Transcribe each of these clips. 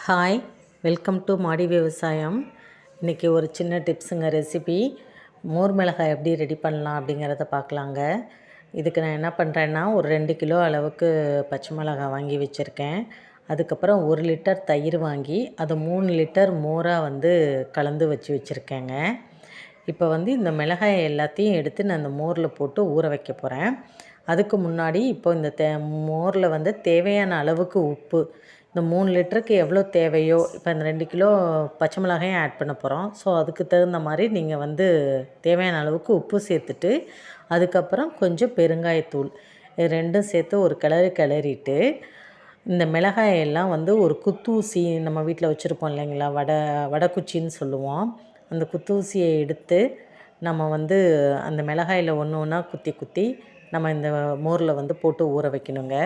Hi, welcome to மாடி விவசாயம். இன்றைக்கி ஒரு சின்ன டிப்ஸுங்க, ரெசிபி மோர் மிளகாய் எப்படி ரெடி பண்ணலாம் அப்படிங்கிறத பார்க்கலாங்க. இதுக்கு நான் என்ன பண்ணுறேன்னா, ஒரு 2 கிலோ அளவுக்கு பச்சை மிளகாய் வாங்கி வச்சுருக்கேன். அதுக்கப்புறம் 1 லிட்டர் தயிர் வாங்கி அதை 3 லிட்டர் மோராக கலந்து வச்சுருக்கேங்க. இப்போ இந்த மிளகாயை எல்லாத்தையும் எடுத்து நான் இந்த மோரில் போட்டு ஊற வைக்க போகிறேன். அதுக்கு முன்னாடி இப்போ இந்த மோரில் தேவையான அளவுக்கு உப்பு, இந்த 3 லிட்டருக்கு எவ்வளோ தேவையோ, இப்போ இந்த 2 கிலோ பச்சை மிளகாயும் ஆட் பண்ண போகிறோம். ஸோ அதுக்கு தகுந்த மாதிரி நீங்கள் தேவையான அளவுக்கு உப்பு சேர்த்துட்டு, அதுக்கப்புறம் கொஞ்சம் பெருங்காயத்தூள், இது ரெண்டும் சேர்த்து ஒரு கிளறிட்டு, இந்த மிளகாயெல்லாம் ஒரு குத்தூசி நம்ம வீட்டில் வச்சுருப்போம் இல்லைங்களா, வடக்குச்சின்னு சொல்லுவோம். அந்த குத்தூசியை எடுத்து நம்ம அந்த மிளகாயில் ஒன்று ஒன்றா குத்தி நம்ம இந்த மோரில் போட்டு ஊற வைக்கணுங்க.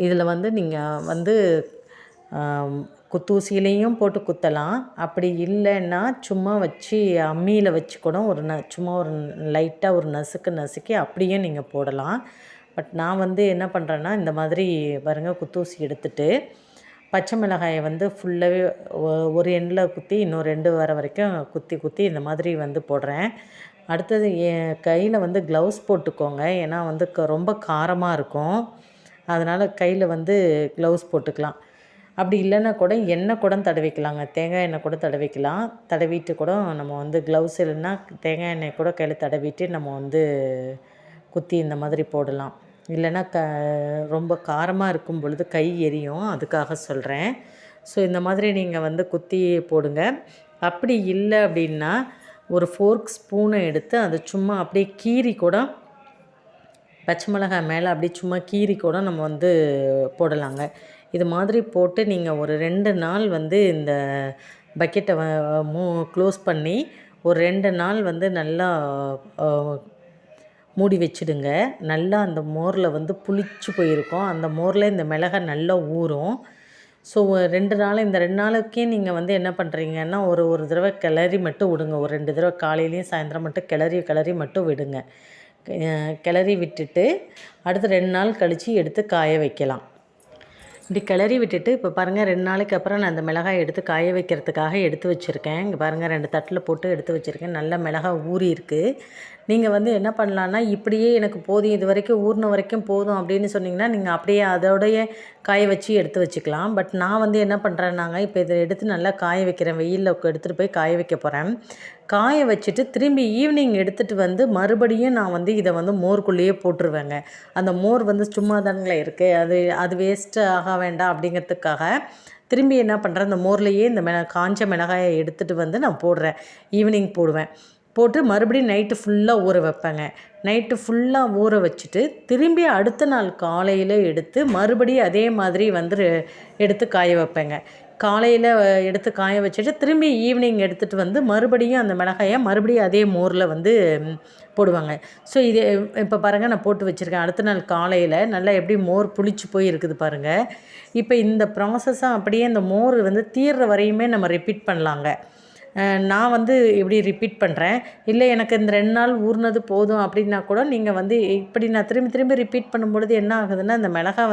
இதில் நீங்கள் குத்தூசியிலையும் போட்டு குத்தலாம். அப்படி இல்லைன்னா சும்மா வச்சு அம்மியில் வச்சு கூட சும்மா ஒரு லைட்டாக ஒரு நசுக்கி அப்படியே நீங்கள் போடலாம். பட் நான் என்ன பண்ணுறேன்னா, இந்த மாதிரி பாருங்கள், குத்தூசி எடுத்துட்டு பச்சை மிளகாயை ஃபுல்லாகவே ஒரு எண்ணில் குத்தி இன்னும் 2 வர வரைக்கும் குத்தி இந்த மாதிரி போடுறேன். அடுத்தது என் கையில் க்ளவுஸ் போட்டுக்கோங்க. ஏன்னா ரொம்ப காரமாக இருக்கும். அதனால் கையில் க்ளவுஸ் போட்டுக்கலாம். அப்படி இல்லைன்னா கூட எண்ணெய் கூட தடவிக்கலாங்க. தேங்காய் எண்ணெய் கூட தடவிக்கலாம். தடவிட்டு கூட நம்ம க்ளவுஸ் இல்லைன்னா தேங்காய் எண்ணெய் கூட கையில் தடவிட்டு நம்ம குத்தி இந்த மாதிரி போடலாம். இல்லைன்னா ரொம்ப காரமாக இருக்கும் பொழுது கை எரியும், அதுக்காக சொல்கிறேன். ஸோ இந்த மாதிரி நீங்கள் குத்தி போடுங்க. அப்படி இல்லை அப்படின்னா ஒரு ஃபோர்க் ஸ்பூனை எடுத்து அதை சும்மா அப்படியே கீறி கூட பச்சை மிளகாய் மேலே அப்படியே சும்மா கீறி கூட நம்ம போடலாங்க. இது மாதிரி போட்டு நீங்கள் ஒரு 2 நாள் இந்த பக்கெட்டை க்ளோஸ் பண்ணி ஒரு 2 நாள் நல்லா மூடி வச்சுடுங்க. நல்லா அந்த மோரில் புளிச்சு போயிருக்கும். அந்த மோரில் இந்த மிளகாய் நல்லா ஊறும். ஸோ 2 நாள், இந்த 2 நாளுக்கே நீங்கள் என்ன பண்ணுறீங்கன்னா, ஒரு தடவை கிளறி மட்டும் விடுங்க. ஒரு 2 தடவை காலையிலையும் சாயந்தரம் மட்டும் கிளறி மட்டும் விடுங்க. கிளறி விட்டுட்டு அடுத்து 2 நாள் கழித்து எடுத்து காய வைக்கலாம். இப்படி கிளறி விட்டுட்டு இப்போ பாருங்கள், 2 நாளைக்கு அப்புறம் நான் அந்த மிளகாய் எடுத்து காய வைக்கிறதுக்காக எடுத்து வச்சுருக்கேன். இங்கே பாருங்கள், 2 தட்டில் போட்டு எடுத்து வச்சுருக்கேன். நல்லா மிளகாய் ஊறி இருக்குது. நீங்கள் என்ன பண்ணலான்னா, இப்படியே எனக்கு போதும், இது வரைக்கும் ஊறின வரைக்கும் போதும் அப்படின்னு சொன்னிங்கன்னா நீங்கள் அப்படியே அதோடைய காய வச்சு எடுத்து வச்சுக்கலாம். பட் நான் என்ன பண்ணுறேன்னாங்க, இப்போ இதை எடுத்து நல்லா காய வைக்கிறேன். வெயிலில் எடுத்துகிட்டு போய் காய வைக்க போகிறேன். காய வச்சுட்டு திரும்பி ஈவினிங் எடுத்துகிட்டு மறுபடியும் நான் இதை மோருக்குள்ளேயே போட்டுருவேங்க. அந்த மோர் சும்மா தானுங்களே இருக்குது, அது வேஸ்ட்டு ஆக வேண்டாம் அப்படிங்கிறதுக்காக திரும்பி என்ன பண்ணுறேன், இந்த மோர்லேயே இந்த காஞ்ச மிளகாயை எடுத்துகிட்டு நான் போடுறேன். ஈவினிங் போட்டு மறுபடியும் நைட்டு ஃபுல்லாக ஊற வைப்பேங்க. நைட்டு ஃபுல்லாக ஊற வச்சுட்டு திரும்பி அடுத்த நாள் காலையில் எடுத்து மறுபடியும் அதே மாதிரி எடுத்து காய வைப்பேங்க. காலையில் எடுத்து காய வச்சுட்டு திரும்பி ஈவினிங் எடுத்துகிட்டு மறுபடியும் அந்த மிளகாயை மறுபடியும் அதே மோரில் போடுவாங்க. ஸோ இது இப்போ பாருங்கள், நான் போட்டு வச்சுருக்கேன். அடுத்த நாள் காலையில் நல்லா எப்படி மோர் புளிச்சு போய் இருக்குது பாருங்கள். இப்போ இந்த ப்ராசஸாக அப்படியே இந்த மோர் தீர்ற வரையுமே நம்ம ரிப்பீட் பண்ணலாங்க. நான் இப்படி ரிப்பீட் பண்ணுறேன். இல்லை எனக்கு இந்த 2 நாள் ஊறினது போதும் அப்படின்னா கூட நீங்கள் இப்படி நான் திரும்பி ரிப்பீட் பண்ணும்பொழுது என்ன ஆகுதுன்னா, இந்த மிளகாய்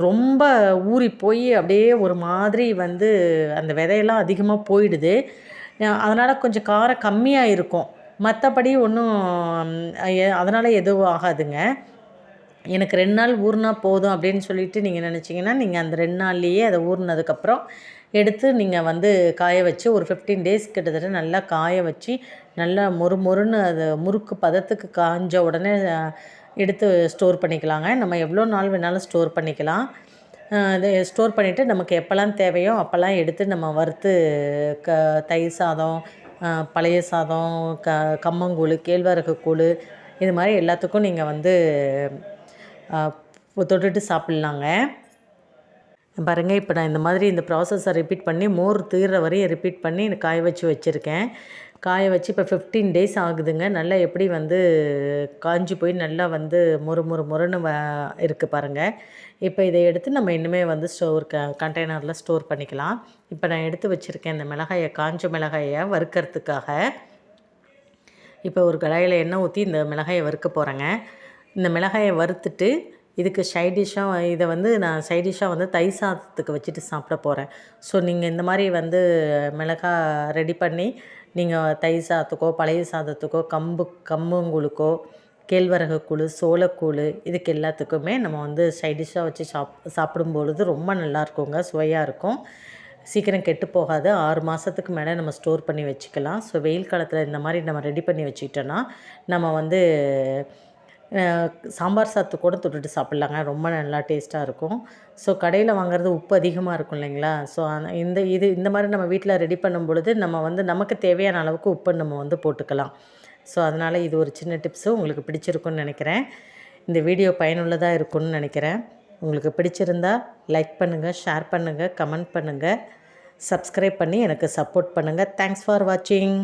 ரொம்ப ஊறி போய் அப்படியே ஒரு மாதிரி அந்த விதையெல்லாம் அதிகமாக போயிடுது. அதனால் கொஞ்சம் காரம் கம்மியாக இருக்கும். மற்றபடி ஒன்றும் அதனால் எதுவும் ஆகாதுங்க. எனக்கு 2 நாள் ஊறினா போதும் அப்படின்னு சொல்லிட்டு நீங்கள் நினச்சிங்கன்னா, நீங்கள் அந்த 2 நாள்லேயே அதை ஊறினதுக்கப்புறம் எடுத்து நீங்கள் காய வச்சு ஒரு 15 டேஸ் கிட்டத்தட்ட நல்லா காய வச்சு நல்லா மொறுன்னு அது முறுக்கு பதத்துக்கு காஞ்ச உடனே எடுத்து ஸ்டோர் பண்ணிக்கலாங்க. நம்ம எவ்வளோ நாள் வேணாலும் ஸ்டோர் பண்ணிக்கலாம். அதை ஸ்டோர் பண்ணிவிட்டு நமக்கு எப்போல்லாம் தேவையோ அப்போல்லாம் எடுத்து நம்ம வறுத்து தயிர் சாதம், பழைய சாதம், கம்மங்கூழ், கேழ்வரகு கூழ், இது மாதிரி எல்லாத்துக்கும் நீங்கள் தொட்டுட்டு சாப்பிட்லாங்க. பாருங்கள், இப்போ நான் இந்த மாதிரி இந்த ப்ராசஸை ரிப்பீட் பண்ணி மோர் தீர்ற வரையும் ரிப்பீட் பண்ணி காய வச்சு வச்சுருக்கேன். காய வச்சு இப்போ 15 டேஸ் ஆகுதுங்க. நல்லா எப்படி காஞ்சி போய் நல்லா மொறுன்னு இருக்குது பாருங்கள். இப்போ இதை எடுத்து நம்ம இன்னுமே கண்டெய்னரில் ஸ்டோர் பண்ணிக்கலாம். இப்போ நான் எடுத்து வச்சுருக்கேன் இந்த மிளகாயை, காஞ்ச மிளகாயை வறுக்கிறதுக்காக. இப்போ ஒரு கடாயில் எண்ணெய் ஊற்றி இந்த மிளகாயை வறுக்க போகிறேங்க. இந்த மிளகாயை வறுத்துட்டு இதுக்கு சைட் டிஷ்ஷாக இதை வந்து நான் சைட் டிஷ்ஷாக வந்து தயிர் சாதத்துக்கு வச்சுட்டு சாப்பிட போகிறேன். ஸோ நீங்கள் இந்த மாதிரி வந்து மிளகாய் ரெடி பண்ணி நீங்கள் தயிர் சாதத்துக்கோ பழைய சாதத்துக்கோ கம்பங்கூழுக்கோ கேழ்வரகு கூழ் சோளக்கூழ் இதுக்கு எல்லாத்துக்குமே நம்ம வந்து சைட் டிஷ்ஷாக வச்சு சாப்பிடும் பொழுது ரொம்ப நல்லாயிருக்குங்க, சுவையாக இருக்கும். சீக்கிரம் கெட்டு போகாது. 6 மாதத்துக்கு மேலே நம்ம ஸ்டோர் பண்ணி வச்சுக்கலாம். ஸோ வெயில் காலத்தில் இந்த மாதிரி நம்ம ரெடி பண்ணி வச்சுக்கிட்டோன்னா நம்ம வந்து சாம்பார் சாதத்து கூட தொட்டுட்டு சாப்பிட்லாங்க. ரொம்ப நல்லா டேஸ்ட்டாக இருக்கும். ஸோ கடையில் வாங்குறது உப்பு அதிகமாக இருக்கும் இல்லைங்களா? ஸோ இந்த மாதிரி நம்ம வீட்டில் ரெடி பண்ணும் பொழுது நம்ம வந்து நமக்கு தேவையான அளவுக்கு உப்பு நம்ம வந்து போட்டுக்கலாம். ஸோ அதனால் இது ஒரு சின்ன டிப்ஸு உங்களுக்கு பிடிச்சிருக்குன்னு நினைக்கிறேன். இந்த வீடியோ பயனுள்ளதாக இருக்கும்னு நினைக்கிறேன். உங்களுக்கு பிடிச்சிருந்தா லைக் பண்ணுங்கள், ஷேர் பண்ணுங்கள், கமெண்ட் பண்ணுங்கள், சப்ஸ்கிரைப் பண்ணி எனக்கு சப்போர்ட் பண்ணுங்கள். தேங்க்ஸ் ஃபார் வாட்சிங்.